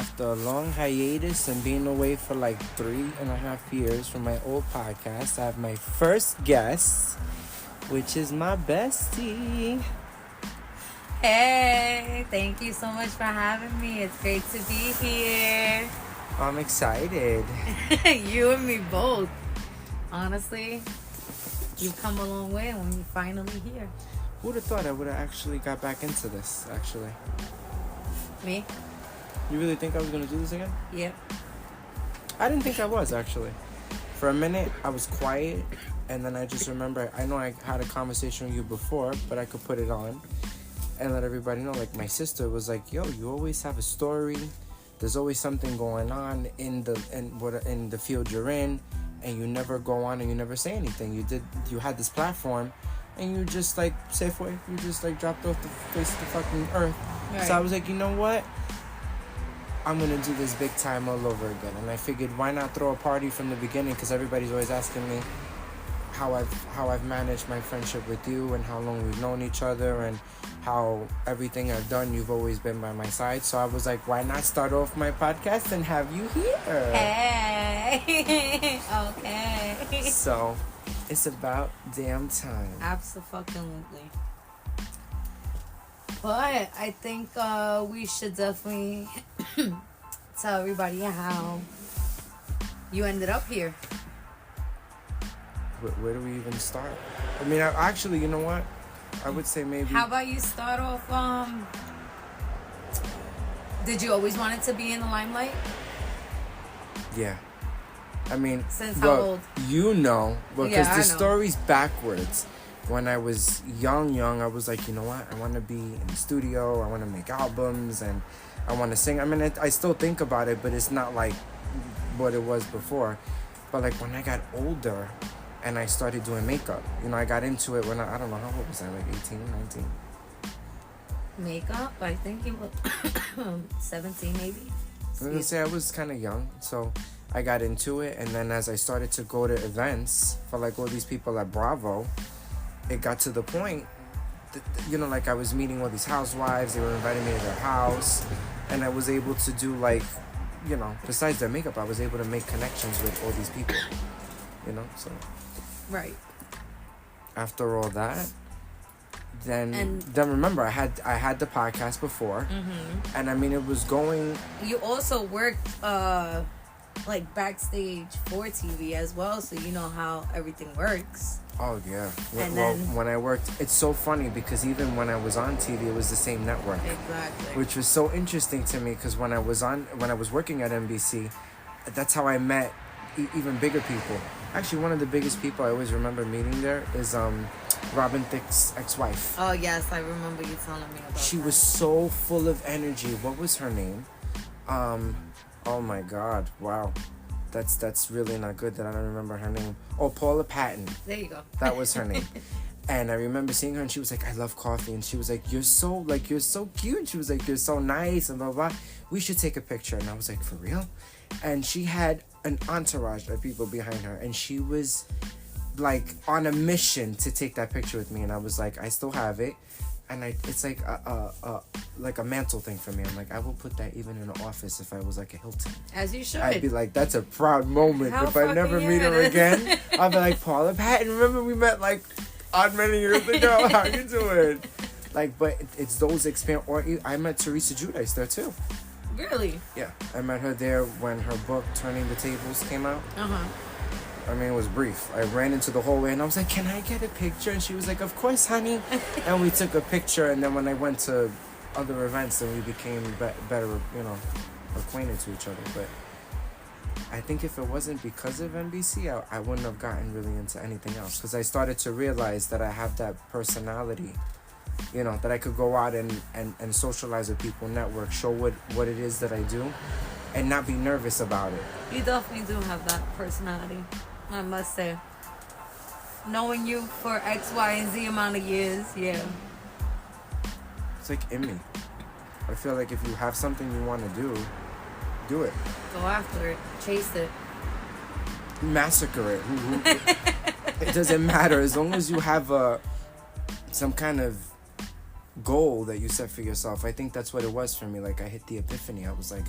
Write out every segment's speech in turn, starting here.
after a long hiatus and being away for like 3.5 years from my old podcast, I have my first guest, which is my bestie. Hey, thank you so much for having me. It's great to be here. I'm excited. You and me both. Honestly, you've come a long way when you're finally here. Who would have thought I would have actually got back into this, actually? Me? You really think I was going to do this again? Yep. I didn't think I was, actually. For a minute, I was quiet, and then I just remember, I know I had a conversation with you before, but I could put it on and let everybody know. Like, my sister was like, yo, you always have a story. There's always something going on in the field you're in, and you never go on and you never say anything. You had this platform, and you just, like, Safeway, you just, like, dropped off the face of the fucking earth. Right. So I was like, you know what? I'm going to do this big time all over again. And I figured, why not throw a party from the beginning? Because everybody's always asking me how I've managed my friendship with you and how long we've known each other and how everything I've done, you've always been by my side. So I was like, why not start off my podcast and have you here? Hey. Okay. So it's about damn time. Absolutely. But I think we should definitely tell everybody how you ended up here. Where do we even start? I mean, actually, you know what? I would say maybe... How about you start off, did you always want it to be in the limelight? Yeah. I mean... Since how old? You know, because the story's backwards. When I was young, I was like, you know what? I want to be in the studio. I want to make albums, and I want to sing. I mean, I still think about it, but it's not like what it was before. But like when I got older and I started doing makeup, you know, I got into it when I don't know, how old was I? Like 18, 19? Makeup? I think it was 17 maybe. I was going to say I was kind of young, so I got into it. And then as I started to go to events for like all these people at Bravo, it got to the point that, you know, like I was meeting all these housewives. They were inviting me to their house, and I was able to do, like, you know, besides their makeup, I was able to make connections with all these people, you know. So right after all that, then remember I had the podcast before, and I mean it was going. You also worked like backstage for TV as well, so you know how everything works. Oh yeah. And well, then, when I worked, it's so funny because even when I was on TV, it was the same network. Exactly. Which was so interesting to me because when I was working at NBC, that's how I met even bigger people. Actually, one of the biggest people I always remember meeting there is Robin Thicke's ex-wife. Oh yes, I remember you telling me about. She was so full of energy. What was her name? Oh my God! Wow. That's really not good that I don't remember her name. Oh, Paula Patton. There you go. That was her name. And I remember seeing her, and she was like, I love coffee. And she was like, you're so cute. She was like, you're so nice, and blah, blah. We should take a picture. And I was like, for real? And she had an entourage of people behind her. And she was, like, on a mission to take that picture with me. And I was like, I still have it. And it's like a mantle thing for me. I'm like, I will put that even in the office if I was like a Hilton. As you should. I'd be like, that's a proud moment. If I never meet her again, I'll be like, Paula Patton, remember we met like odd many years ago? How you doing? Like, but it's those experiences. Or I met Teresa Giudice there too. Really? Yeah, I met her there when her book Turning the Tables came out. I mean, it was brief. I ran into the hallway and I was like, can I get a picture? And she was like, of course, honey. And we took a picture. And then when I went to other events, then we became better, you know, acquainted to each other. But I think if it wasn't because of NBC, I wouldn't have gotten really into anything else. Because I started to realize that I have that personality, you know, that I could go out and socialize with people, network, show what it is that I do, and not be nervous about it. You definitely do have that personality, I must say. Knowing you for X, Y, and Z amount of years, yeah. It's like in me. I feel like if you have something you want to do it. Go after it. Chase it. Massacre it. It doesn't matter. As long as you have some kind of goal that you set for yourself. I think that's what it was for me. Like, I hit the epiphany. I was like,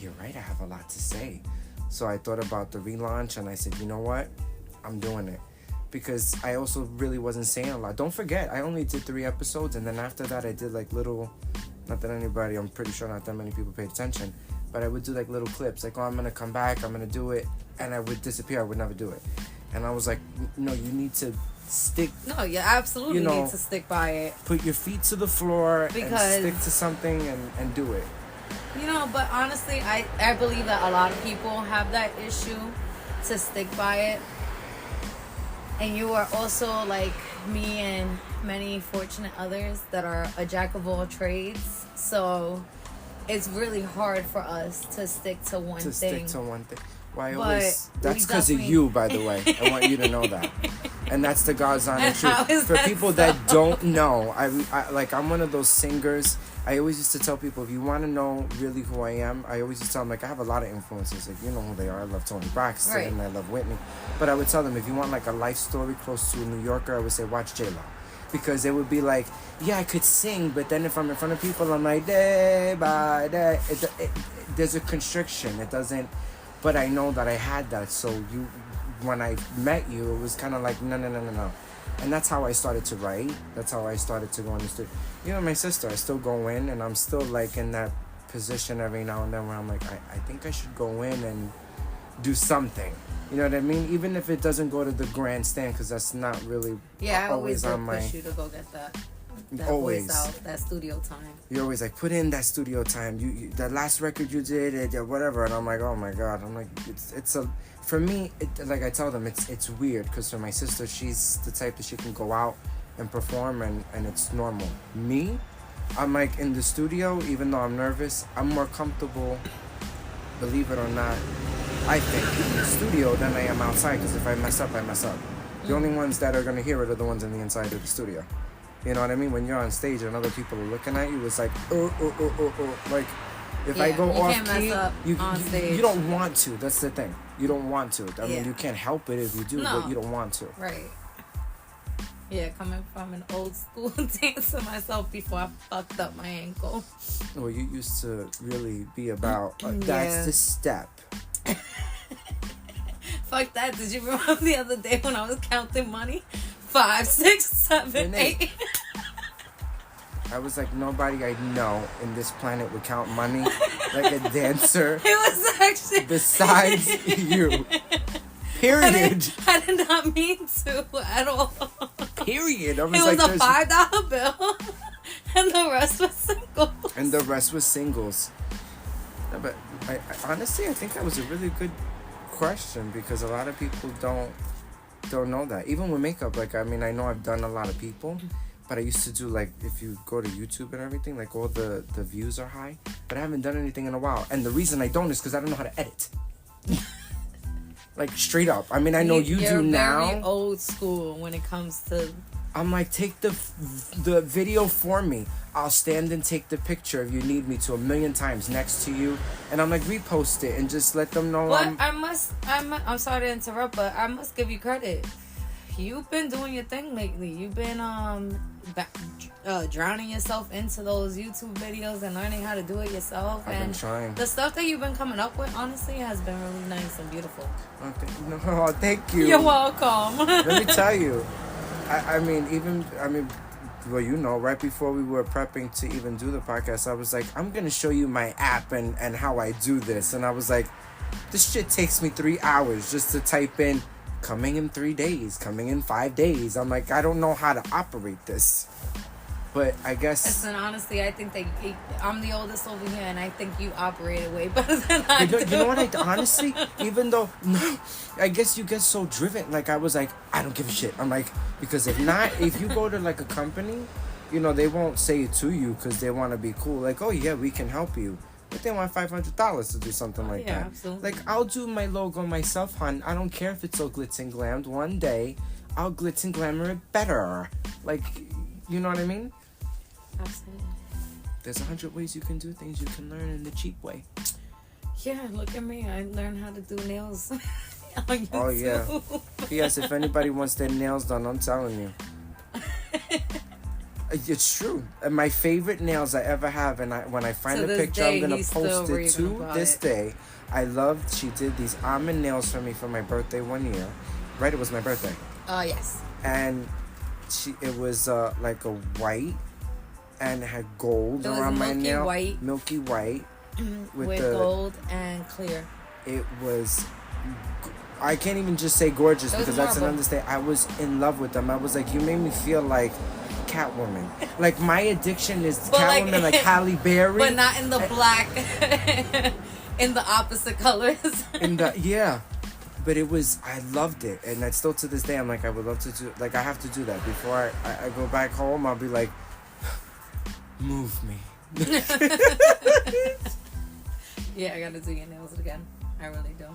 you're right, I have a lot to say. So I thought about the relaunch, and I said, you know what? I'm doing it. Because I also really wasn't saying a lot. Don't forget, I only did 3 episodes, and then after that I did like little, not that anybody, I'm pretty sure not that many people paid attention, but I would do like little clips, like, oh, I'm going to come back, I'm going to do it, and I would disappear, I would never do it. And I was like, no, you need to stick. No, you absolutely need to stick by it. Put your feet to the floor because, and stick to something and do it. You know, but honestly, I believe that a lot of people have that issue to stick by it. And you are also like me and many fortunate others that are a jack of all trades. So it's really hard for us to stick to one thing. Why always? That's because of you, by the way. I want you to know that. And that's the God's honest truth. For people that don't know, I'm one of those singers. I always used to tell people, if you want to know really who I am, I always used to tell them, like, I have a lot of influences. Like, you know who they are. I love Toni Braxton, right, and I love Whitney. But I would tell them, if you want like a life story close to a New Yorker, I would say, watch LaLa. Because it would be like, yeah, I could sing, but then if I'm in front of people, I'm like, day by day. There's a constriction. It doesn't. But I know that I had that. So when I met you, it was kind of like, no. And that's how I started to write. That's how I started to go in the studio. You know, my sister, I still go in, and I'm still like in that position every now and then where I'm like, I think I should go in and do something. You know what I mean? Even if it doesn't go to the grandstand, because that's not really always on my... I always push you to go get that always voice out, that studio time. You're always like, put in that studio time. You that last record you did, whatever. And I'm like, oh my God. I'm like, it's a... For me, like I tell them, it's weird, because for my sister, she's the type that she can go out and perform, and it's normal. Me, I'm like, in the studio, even though I'm nervous, I'm more comfortable, believe it or not, I think, in the studio than I am outside, because if I mess up, I mess up. The only ones that are going to hear it are the ones in the inside of the studio. You know what I mean? When you're on stage and other people are looking at you, it's like, like, if I go off key, you don't want to. That's the thing. You don't want to. I mean, you can't help it if you do, but you don't want to. Right. Yeah, coming from an old school dancer myself before I fucked up my ankle. Well, you used to really be about, that's the step. Fuck that. Did you remember the other day when I was counting money? 5, 6, 7, 8. I was like, nobody I know in this planet would count money like a dancer. It was actually... Besides you. Period. I did not mean to at all. Period. It was a $5 bill. And the rest was singles. No, but I honestly, I think that was a really good question, because a lot of people don't know that. Even with makeup, like, I mean, I know I've done a lot of people, but I used to do, like, if you go to YouTube and everything, like, all the views are high, but I haven't done anything in a while. And the reason I don't is because I don't know how to edit. Like, straight up. I mean, I know you do now. You're very old school when it comes to... I'm like, take the video for me. I'll stand and take the picture if you need me to 1,000,000 times next to you. And I'm like, repost it and just let them know. But I'm sorry to interrupt, but I must give you credit. You've been doing your thing lately. You've been drowning yourself into those YouTube videos and learning how to do it yourself. I've been trying. The stuff that you've been coming up with, honestly, has been really nice and beautiful. Oh, thank you. You're welcome. Let me tell you. I mean, well, you know, right before we were prepping to even do the podcast, I was like, I'm going to show you my app and how I do this. And I was like, this shit takes me 3 hours just to type in coming in 3 days, coming in 5 days. I'm like, I don't know how to operate this. But I guess... Listen, honestly, I think that I'm the oldest over here, and I think you operate it way better than I do. You know what? Honestly, even though... No, I guess you get so driven. Like, I was like, I don't give a shit. I'm like, because if you go to, like, a company, you know, they won't say it to you because they want to be cool. Like, oh, yeah, we can help you. But they want $500 to do something like that. Absolutely. Like, I'll do my logo myself, hon. I don't care if it's so glitz and glammed. One day, I'll glitz and glamour it better. Like, you know what I mean? Absolutely. There's 100 ways you can do things you can learn in the cheap way. Yeah, look at me. I learned how to do nails on YouTube. Oh, yeah. P.S. If anybody wants their nails done, I'm telling you. It's true. And my favorite nails I ever have, and when I find To a this picture, day, I'm gonna he's post still it to raving about this it. day. I loved. She did these almond nails for me for my birthday one year. Right, it was my birthday, Yes. and it was like a white, and it had gold It was around my milky nail. white. Milky white With gold and clear. It was. I can't even just say gorgeous It was because that's an marble. understatement. I was in love with them. I was like, you made me feel like Catwoman. Like my addiction is But Catwoman, like Halle Berry. But not in the black. In the opposite colors. But it was, I loved it, and that's still to this day. I'm like, I would love to do, like, I have to do that before I go back home. I'll be like, move me. Yeah, I gotta do your nails again. I really do.